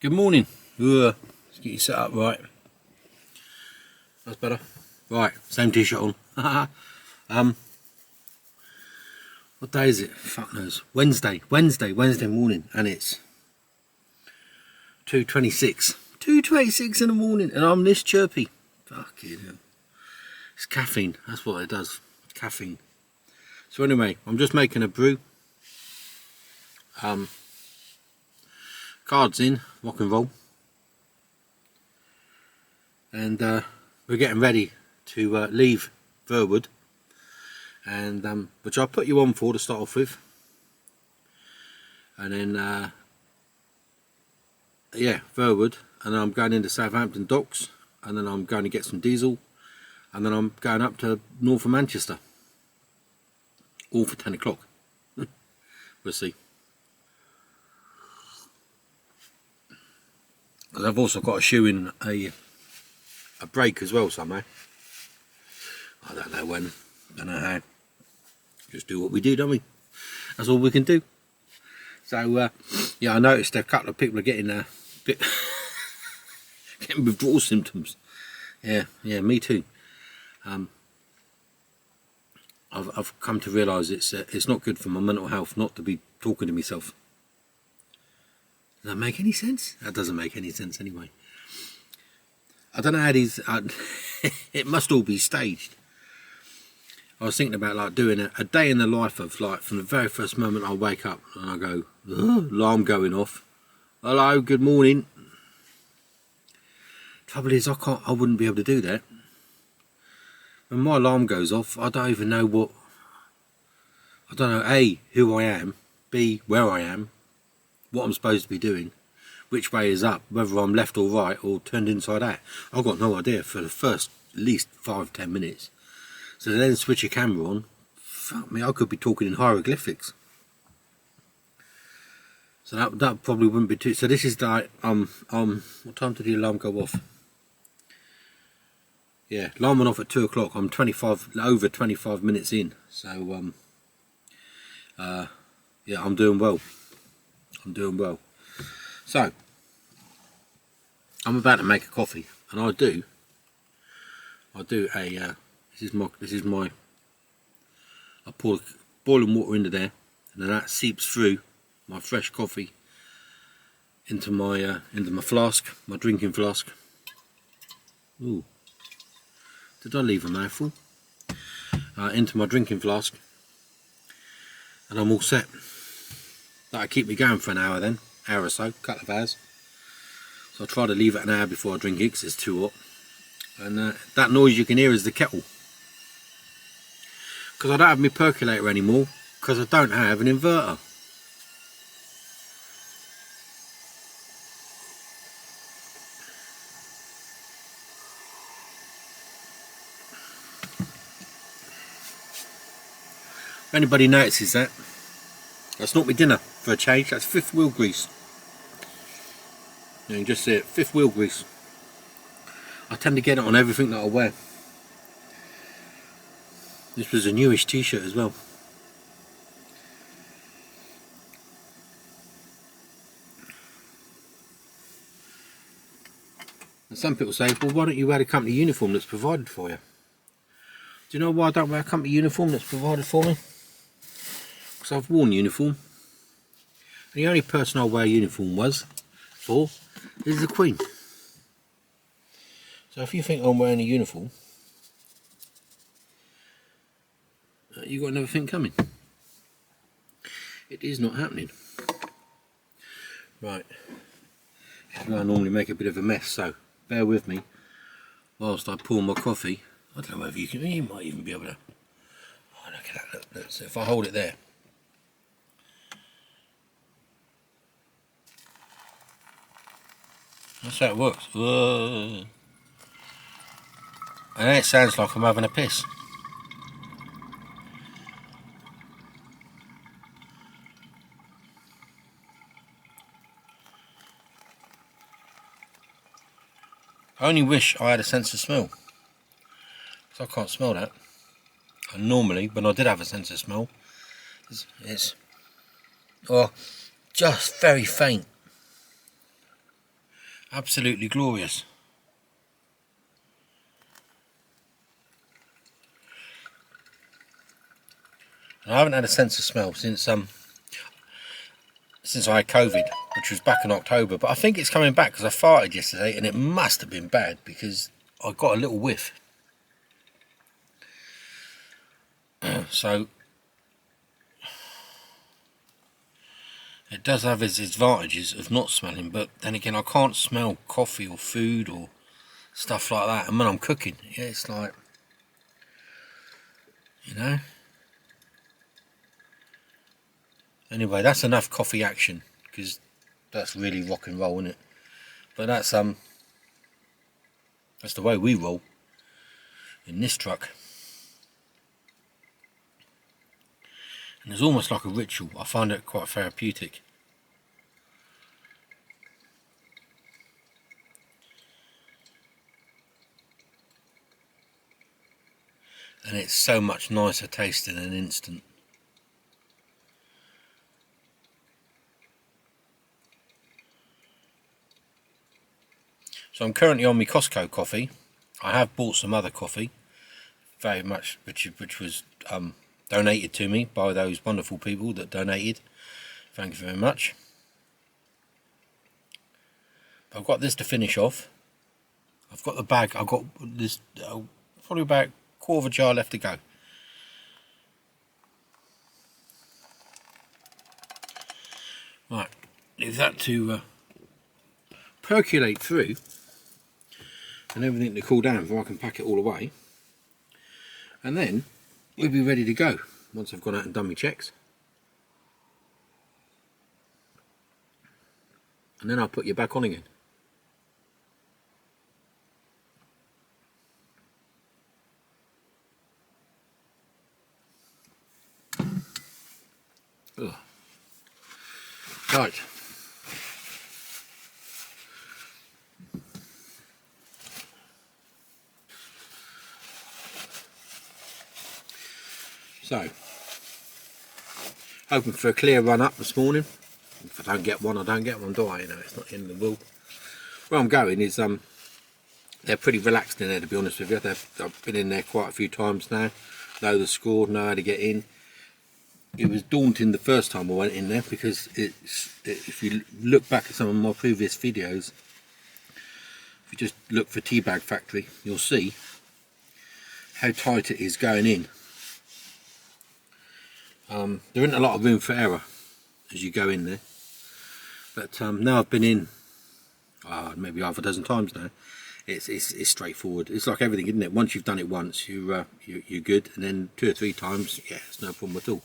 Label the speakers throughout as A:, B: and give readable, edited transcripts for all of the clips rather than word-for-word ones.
A: Good morning. Let's get you set up right. That's better. Right, same t-shirt on. What day is it? Fuck knows. Wednesday morning, and it's 2:26. 2:26 in the morning, and I'm this chirpy. Fucking hell. It's caffeine. That's what it does. Caffeine. So anyway, I'm just making a brew. Cards in, rock and roll, and we're getting ready to leave Verwood, and which I'll put you on for to start off with, and then yeah, Verwood, and then I'm going into Southampton docks, and then I'm going to get some diesel, and then I'm going up to north of Manchester, all for 10 o'clock. We'll see. Because I've also got to shoe in a break as well somehow. I don't know when, don't know how. Just do what we do, don't we? That's all we can do. So yeah, I noticed a couple of people are getting a bit getting withdrawal symptoms. Yeah, me too. I've come to realise it's not good for my mental health not to be talking to myself. Does that make any sense? That doesn't make any sense anyway. I don't know how these... it must all be staged. I was thinking about like doing a day in the life of, like, from the very first moment I wake up and I go, alarm going off. Hello, good morning. Trouble is, I wouldn't be able to do that. When my alarm goes off, I don't even know what... I don't know, A, who I am, B, where I am, what I'm supposed to be doing, which way is up, whether I'm left or right or turned inside out. I've got no idea for the first at least 5-10 minutes. So then switch your camera on, fuck me, I could be talking in hieroglyphics. So that probably wouldn't be too... So this is like, what time did the alarm go off? Yeah, alarm went off at 2 o'clock. I'm over 25 minutes in. So, yeah, I'm doing well. So I'm about to make a coffee, and I do a this is my I pour boiling water into there, and then that seeps through my fresh coffee into my flask, my drinking flask. Ooh, did I leave a mouthful? Into my drinking flask, and I'm all set. That'll keep me going for an hour then, hour or so, couple of hours. So I'll try to leave it an hour before I drink it because it's too hot. And that noise you can hear is the kettle. Because I don't have my percolator anymore, because I don't have an inverter. If anybody notices that, that's not my dinner for a change, that's fifth wheel grease. You can just see it, fifth wheel grease. I tend to get it on everything that I wear. This was a newish t-shirt as well. And some people say, well, why don't you wear a company uniform that's provided for you? Do you know why I don't wear a company uniform that's provided for me? Because I've worn uniform. And the only person I wear uniform for is the Queen. So if you think I'm wearing a uniform, you've got another thing coming. It is not happening. Right. I normally make a bit of a mess, so bear with me whilst I pour my coffee. I don't know whether you might even be able to... Oh, look at that, look. So if I hold it there. That's how it works. And then it sounds like I'm having a piss. I only wish I had a sense of smell, because I can't smell that. And normally, when I did have a sense of smell, it's just very faint. Absolutely glorious. And I haven't had a sense of smell since I had COVID, which was back in October. But I think it's coming back because I farted yesterday, and it must have been bad because I got a little whiff. So it does have its advantages of not smelling, but then again, I can't smell coffee or food or stuff like that. And when I'm cooking, yeah, it's like, you know. Anyway, that's enough coffee action because that's really rock and roll, isn't it? But that's the way we roll in this truck. And it's almost like a ritual. I find it quite therapeutic. And it's so much nicer tasting in an instant. So I'm currently on my Costco coffee. I have bought some other coffee, very much, which was donated to me by those wonderful people that donated. Thank you very much. I've got this to finish off. I've got the bag. I've got this probably about a quarter of a jar left to go. Right, leave that to percolate through and everything to cool down before I can pack it all away. And then we'll be ready to go once I've gone out and done my checks. And then I'll put you back on again. Ugh. Right. So, hoping for a clear run up this morning. If I don't get one, I don't get one, do I? You know, it's not the end of the world. Where I'm going is, they're pretty relaxed in there, to be honest with you. I've been in there quite a few times now. Know the score, know how to get in. It was daunting the first time I went in there because if you look back at some of my previous videos, if you just look for Teabag Factory, you'll see how tight it is going in. There isn't a lot of room for error as you go in there, but now I've been in maybe half a dozen times now. It's straightforward. It's like everything, isn't it? Once you've done it once, you're good, and then 2 or 3 times, yeah, it's no problem at all.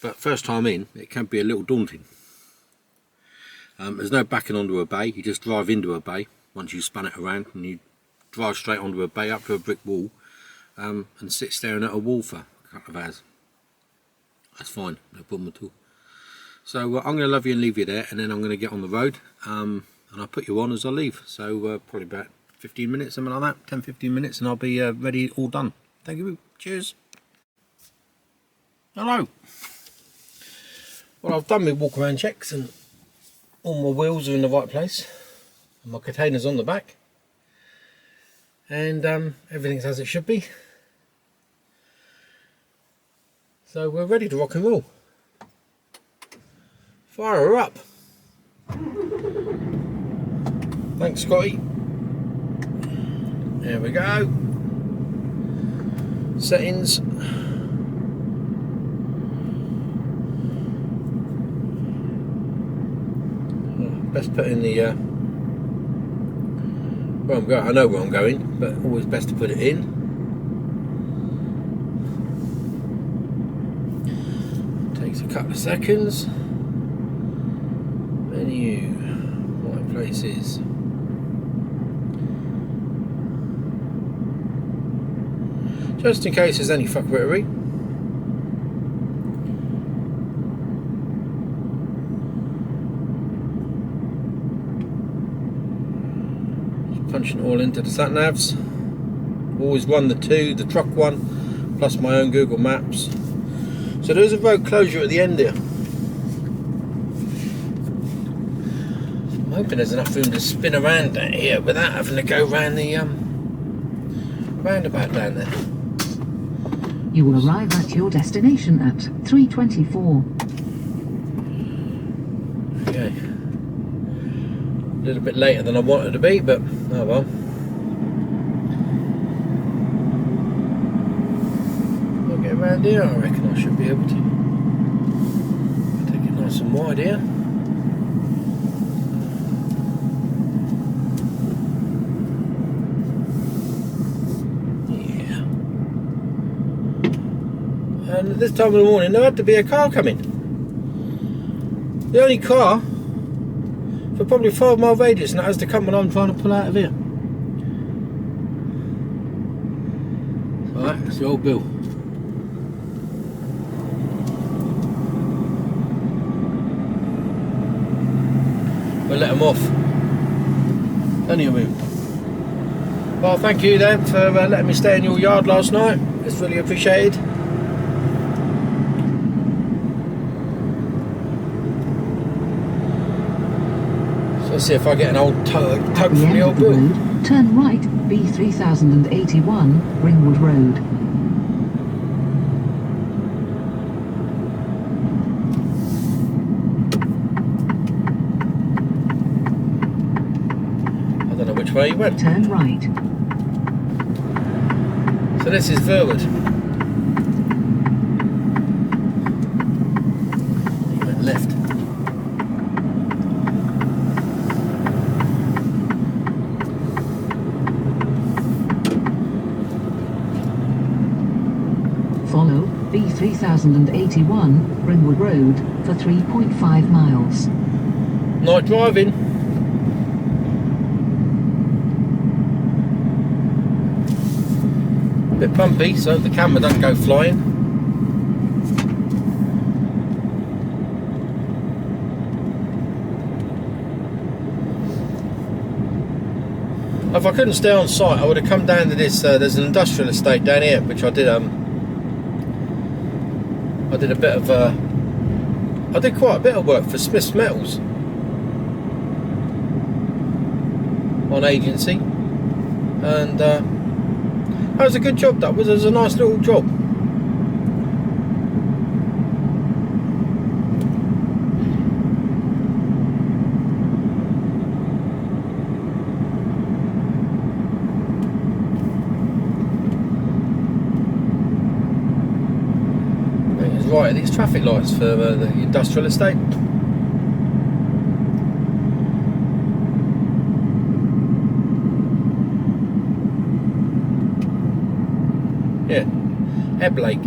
A: But first time in, it can be a little daunting. There's no backing onto a bay. You just drive into a bay once you spun it around, and you drive straight onto a bay up to a brick wall, and sit staring at a wall for a couple of hours. That's fine, no problem at all. So I'm going to love you and leave you there, and then I'm going to get on the road, and I'll put you on as I leave. So probably about 15 minutes, something like that, 10-15 minutes, and I'll be ready, all done. Thank you. Cheers. Hello. Well, I've done my walk around checks, and all my wheels are in the right place, and my container's on the back, and everything's as it should be. So we're ready to rock and roll. Fire her up. Thanks, Scotty. There we go. Settings. Best put in the where I'm going. I know where I'm going, but always best to put it in. Takes a couple of seconds. Menu, right places. Just in case there's any fuckwittery. Punching it all into the sat navs. Always run the truck one, plus my own Google Maps. So there's a road closure at the end here. hoping there's enough room to spin around down here without having to go round the roundabout down there.
B: You will arrive at your destination at 3:24.
A: Okay. A little bit later than I wanted to be, but oh well. I'll get around here, I reckon I should be able to. Take it nice and wide here. And at this time of the morning there had to be a car coming. The only car for probably 5 mile radius, and that has to come when I'm trying to pull out of here. Alright, that's the old Bill. We'll let him off. Plenty of room. Well, thank you then for letting me stay in your yard last night. It's really appreciated. Let's see if I get an old tug from the old Bill.
B: Road, turn right, B3081, Ringwood Road.
A: I don't know which way he went.
B: Turn right.
A: So this is Verwood. He went left.
B: Follow B3081, Ringwood Road, for 3.5 miles.
A: Night driving. A bit bumpy, so the camera doesn't go flying. If I couldn't stay on site, I would have come down to this. There's an industrial estate down here, which I did. I did a bit of. I did quite a bit of work for Smith's Metals on agency, and that was a good job. That was a nice little job. Right, these traffic lights for the industrial estate. Yeah, Eblake.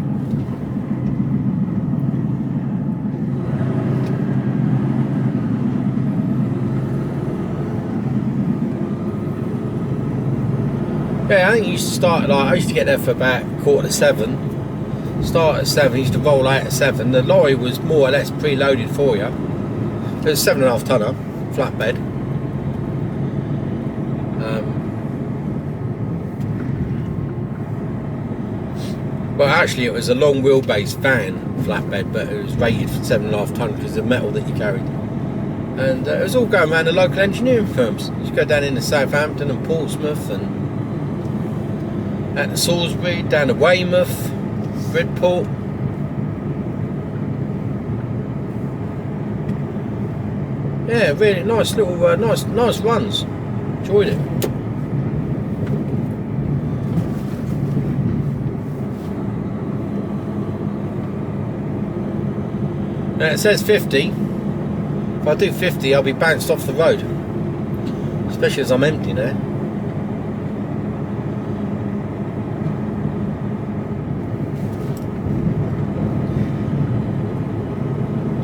A: Yeah, I think you used to start like I used to get there for about 7:15. Start at 7, used to roll out at 7. The lorry was more or less preloaded for you. It was a 7.5 tonner flatbed. Well, actually, it was a long wheelbase van flatbed, but it was rated for 7.5 tonne because of the metal that you carried. And it was all going around the local engineering firms. You used to go down into Southampton and Portsmouth and out to Salisbury, down to Weymouth. Bridport. Yeah, really nice little, nice runs. Enjoyed it. Now it says 50. If I do 50, I'll be bounced off the road. Especially as I'm empty now.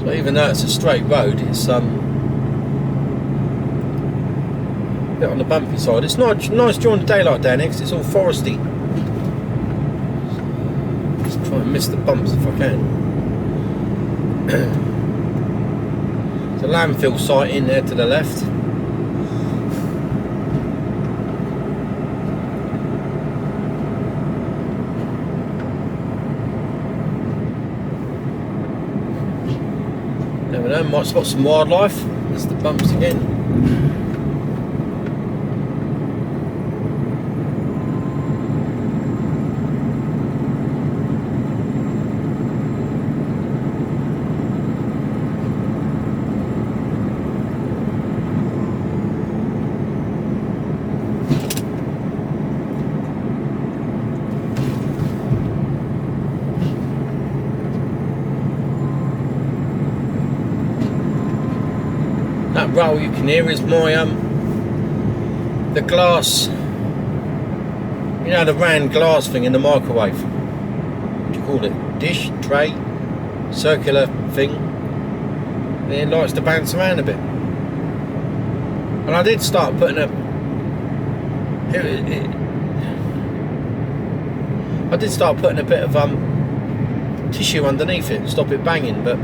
A: Even though it's a straight road, it's a bit on the bumpy side. It's nice during the daylight down here because it's all foresty. Just try and miss the bumps if I can. There's a landfill site in there to the left. Never know, might spot some wildlife. There's the bumps again. That roll you can hear is my the glass, you know, the round glass thing in the microwave. What do you call it? Dish, tray, circular thing. It likes to bounce around a bit. And I did start putting I did start putting a bit of tissue underneath it to stop it banging, but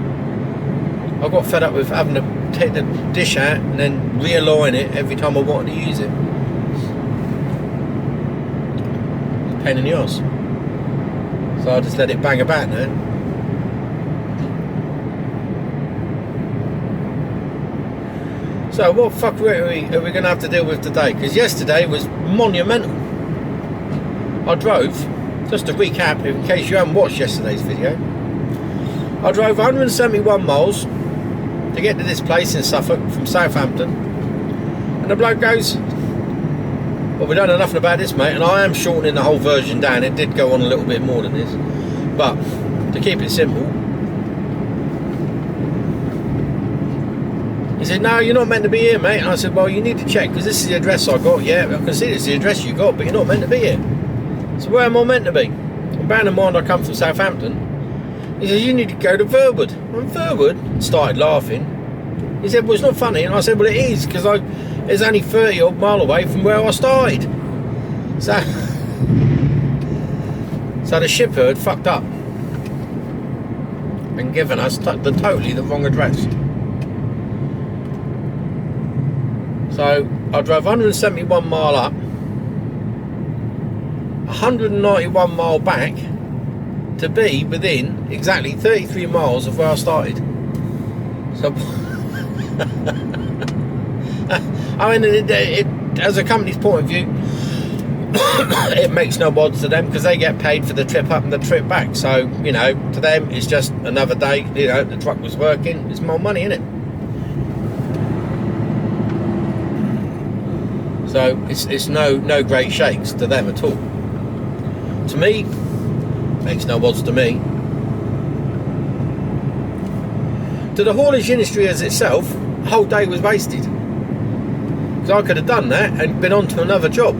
A: I got fed up with having to take the dish out and then realign it every time I wanted to use it. It's a pain in the arse. So I just let it bang about now. So what fuck are we going to have to deal with today? Because yesterday was monumental. I drove, just to recap in case you haven't watched yesterday's video, I drove 171 miles to get to this place in Suffolk from Southampton, and the bloke goes, well, we don't know nothing about this, mate. And I am shortening the whole version down. It did go on a little bit more than this, but to keep it simple, he said, no, you're not meant to be here, mate. And I said, well, you need to check, because this is the address I got. Yeah, I can see this is the address you got, but you're not meant to be here. So where am I meant to be? And bearing in mind I come from Southampton, he says, you need to go to Verwood. And Verwood started laughing. He said, well, it's not funny. And I said, well, it is, because it's only 30 odd mile away from where I started. So the shipper had fucked up and given us totally the wrong address. So I drove 171 mile up, 191 mile back, to be within exactly 33 miles of where I started. So I mean, it, as a company's point of view, it makes no odds to them, because they get paid for the trip up and the trip back. So, you know, to them it's just another day. You know, the truck was working, it's more money, isn't it? So it's no great shakes to them at all. To me, makes no odds to me. To the haulage industry as itself, the whole day was wasted, because I could have done that and been on to another job.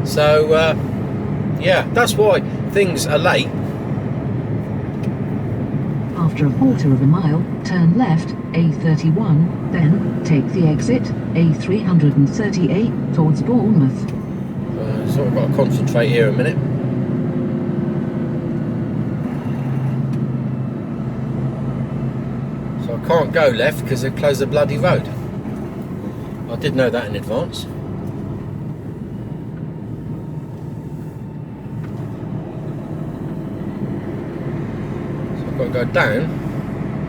A: So yeah, that's why things are late.
B: After a quarter of a mile, turn left, A31, then take the exit, A338, towards Bournemouth.
A: So I've got to concentrate here a minute. So I can't go left because they've closed the bloody road. I did know that in advance. So I've got to go down.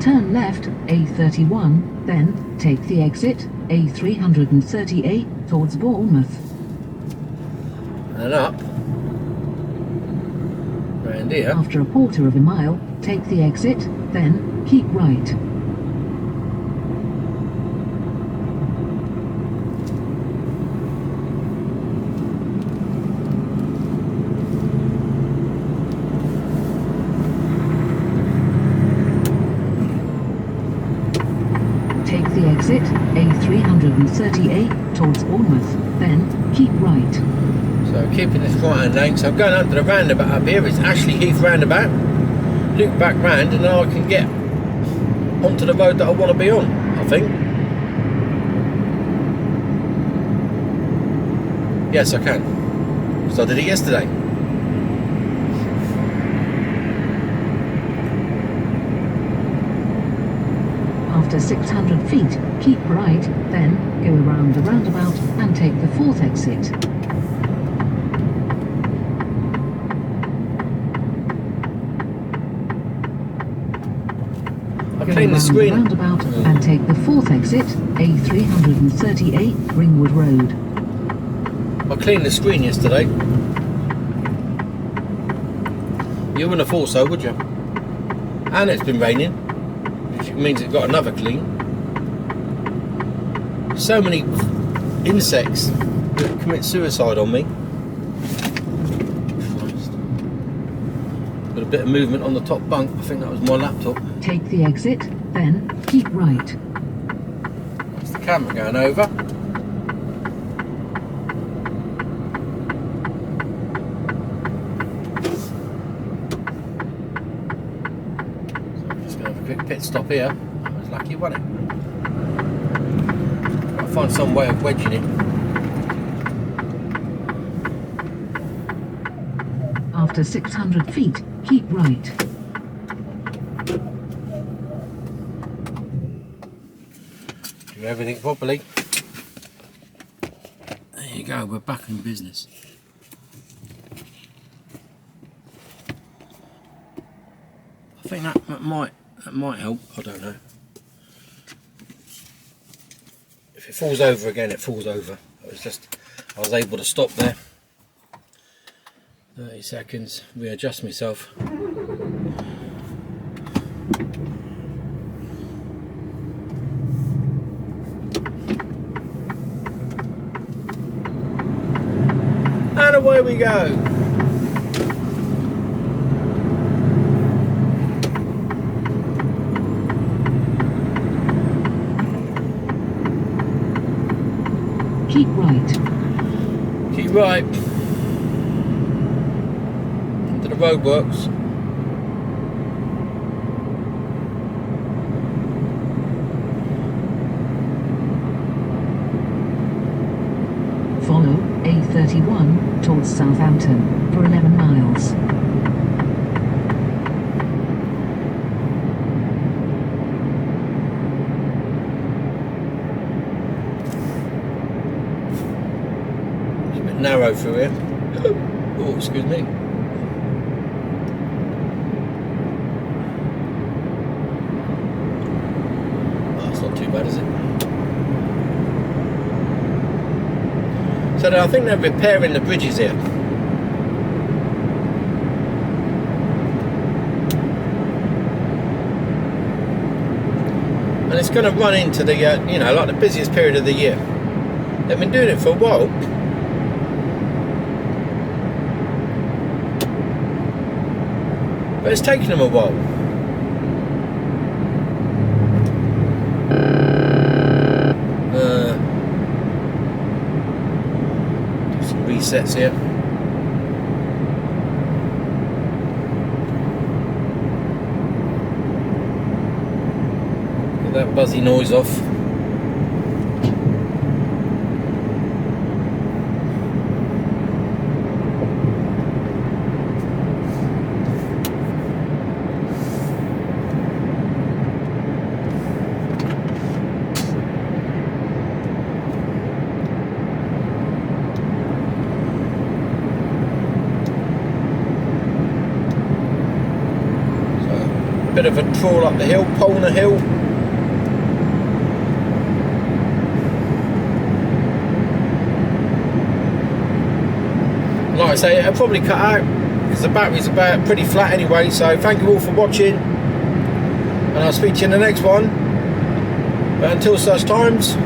B: Turn left, A31, then take the exit, A338, towards Bournemouth.
A: And up. Round here.
B: After a quarter of a mile, take the exit, then keep right. Take the exit, A338, towards Bournemouth, then keep right.
A: So keeping this right hand lane, so I'm going under the roundabout up here. It's Ashley Heath roundabout. Loop back round, and then I can get onto the road that I want to be on, I think. Yes, I can, because I did it yesterday.
B: After 600 feet, keep right, then go around the roundabout and take the fourth exit. Go
A: cleaned the
B: around
A: screen.
B: roundabout and take the 4th exit, A338 Ringwood Road.
A: I cleaned the screen yesterday. You wouldn't have thought so, would you? And it's been raining, which means it got another clean. So many insects that commit suicide on me. Got a bit of movement on the top bunk. I think that was my laptop.
B: Take the exit, then keep right.
A: That's the camera going over. Quick pit stop here. I was lucky, wasn't it? I'll find some way of wedging it.
B: After 600 feet, keep right.
A: Do everything properly. There you go, we're back in business. I think that might help, I don't know. If it falls over again, it falls over. I was able to stop there. 30 seconds, readjust myself. And away we go.
B: Keep right.
A: Keep right. Into the roadworks.
B: Follow A31 towards Southampton for 11 miles.
A: Narrow through here. Oh, excuse me. Oh, it's not too bad, is it? So I think they're repairing the bridges here. And it's going to run into the, you know, like the busiest period of the year. They've been doing it for a while. But it's taken them a while. Do some resets here. Get that buzzy noise off. Bit of a trawl up the hill, Polner Hill. Like I say, it'll probably cut out because the battery's about pretty flat anyway. So thank you all for watching, and I'll speak to you in the next one. But until such times,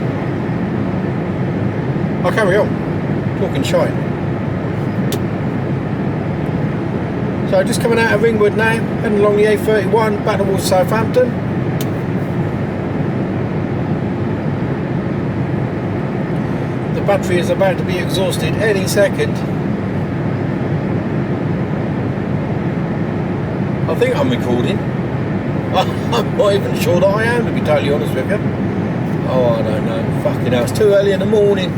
A: I'll carry on talking shite. So just coming out of Ringwood now, heading along the A31 back towards Southampton. The battery is about to be exhausted any second. I think I'm recording. I'm not even sure that I am, to be totally honest with you. Oh, I don't know. Fucking hell, it's too early in the morning.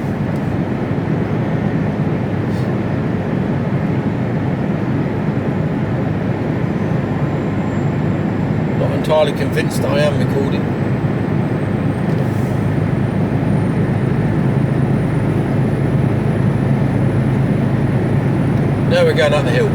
A: Entirely convinced that I am recording. Now we're going up the hill.